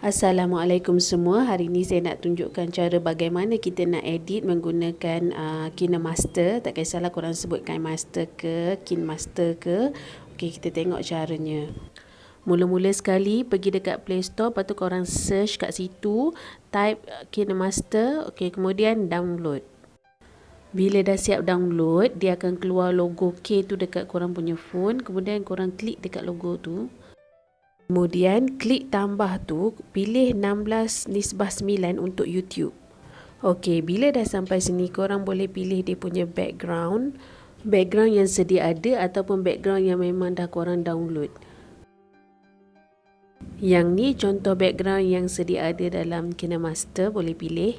Assalamualaikum semua. Hari ini saya nak tunjukkan cara bagaimana kita nak edit menggunakan Kinemaster. Tak kisahlah korang sebut Kinemaster ke Kinemaster ke. Okey, kita tengok caranya. Mula-mula sekali pergi dekat Play Store, lepas tu korang search kat situ, type Kinemaster, okey, kemudian download. Bila dah siap download, dia akan keluar logo K tu dekat korang punya phone, kemudian korang klik dekat logo tu. Kemudian klik tambah tu, pilih 16:9 untuk YouTube. Okey, bila dah sampai sini korang boleh pilih dia punya background yang sedia ada ataupun background yang memang dah korang download. Yang ni contoh background yang sedia ada dalam Kinemaster, boleh pilih.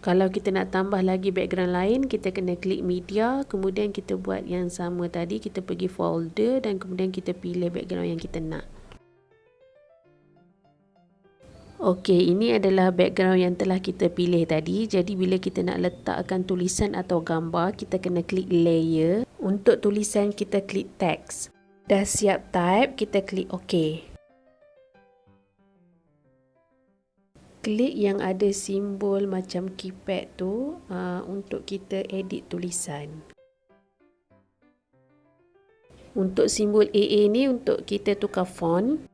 Kalau kita nak tambah lagi background lain, kita kena klik media, kemudian kita buat yang sama tadi, kita pergi folder dan kemudian kita pilih background yang kita nak. Okey, ini adalah background yang telah kita pilih tadi. Jadi bila kita nak letakkan tulisan atau gambar, kita kena klik layer. Untuk tulisan kita klik text. Dah siap type, kita klik OK. Klik yang ada simbol macam keypad tu untuk kita edit tulisan. Untuk simbol AA ni untuk kita tukar font.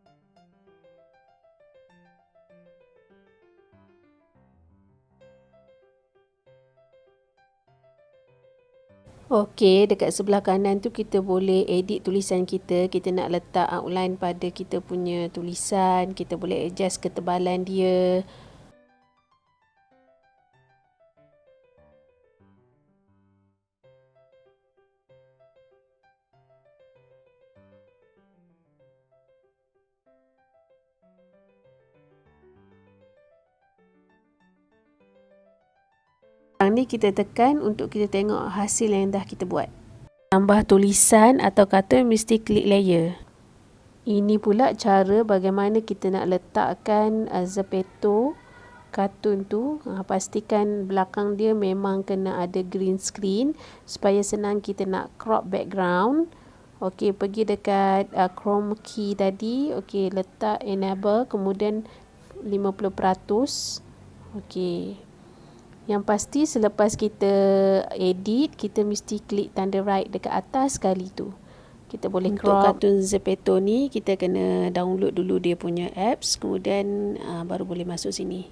Okey, dekat sebelah kanan tu kita boleh edit tulisan kita. Kita nak letak outline pada kita punya tulisan. Kita boleh adjust ketebalan dia. Sekarang ni kita tekan untuk kita tengok hasil yang dah kita buat. Tambah tulisan atau kata mesti klik layer. Ini pula cara bagaimana kita nak letakkan Zepeto kartun tu. Pastikan belakang dia memang kena ada green screen supaya senang kita nak crop background. Okey, pergi dekat Chrome key tadi. Okey, letak enable, kemudian 50%. Okey. Yang pasti selepas kita edit, kita mesti klik tanda right dekat atas sekali tu. Kita boleh crop. Untuk kartun Zepeto ni, kita kena download dulu dia punya apps, kemudian baru boleh masuk sini.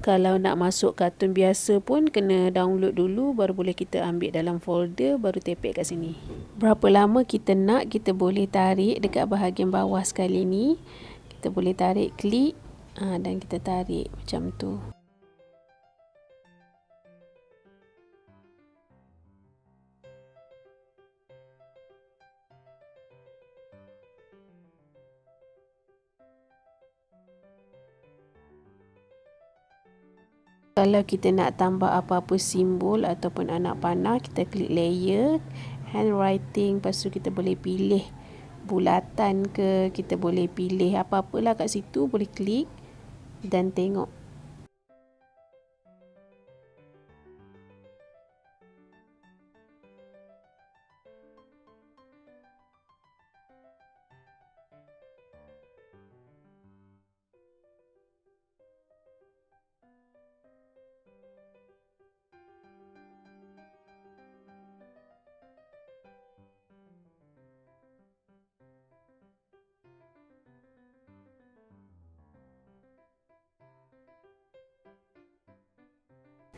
Kalau nak masuk kartun biasa pun kena download dulu, baru boleh kita ambil dalam folder, baru tepek kat sini. Berapa lama kita nak, kita boleh tarik dekat bahagian bawah sekali ni. Kita boleh tarik klik dan kita tarik macam tu. Kalau kita nak tambah apa-apa simbol ataupun anak panah, kita klik layer, handwriting, lepas tu kita boleh pilih bulatan ke, kita boleh pilih apa-apalah kat situ, boleh klik dan tengok.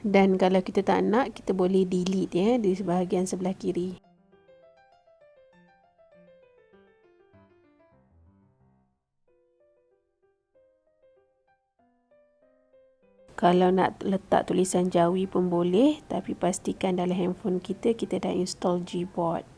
Dan kalau kita tak nak, kita boleh delete di bahagian sebelah kiri. Kalau nak letak tulisan Jawi pun boleh, tapi pastikan dalam handphone kita dah install Gboard.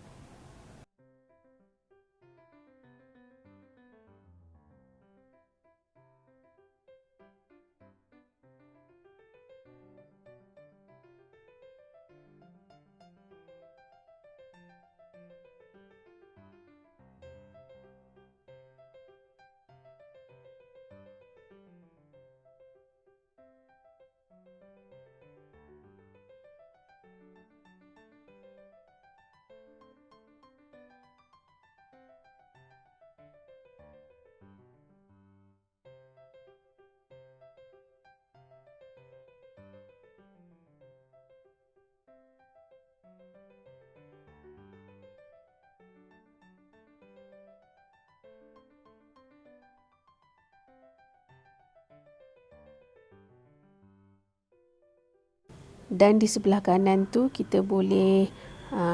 Dan di sebelah kanan tu kita boleh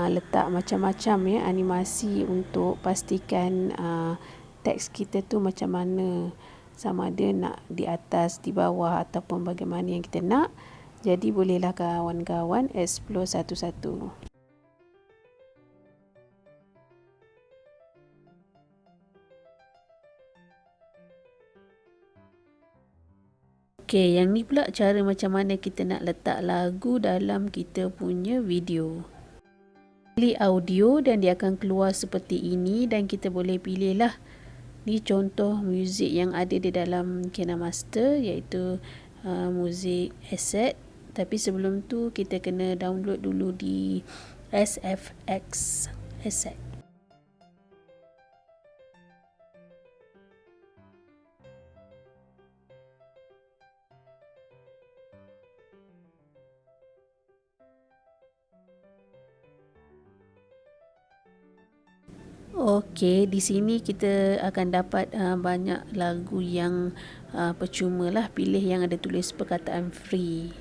letak macam-macam ya animasi untuk pastikan teks kita tu macam mana, sama ada nak di atas, di bawah ataupun bagaimana yang kita nak. Jadi bolehlah kawan-kawan explore satu-satu. Okey, yang ni pula cara macam mana kita nak letak lagu dalam kita punya video. Pilih audio dan dia akan keluar seperti ini dan kita boleh pilih lah. Ni contoh muzik yang ada di dalam Kinemaster, iaitu muzik asset. Tapi sebelum tu kita kena download dulu di SFX asset. Okey, di sini kita akan dapat banyak lagu yang percuma lah. Pilih yang ada tulis perkataan free.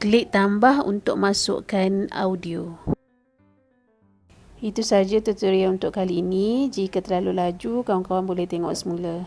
Klik tambah untuk masukkan audio. Itu saja tutorial untuk kali ini. Jika terlalu laju, kawan-kawan boleh tengok semula.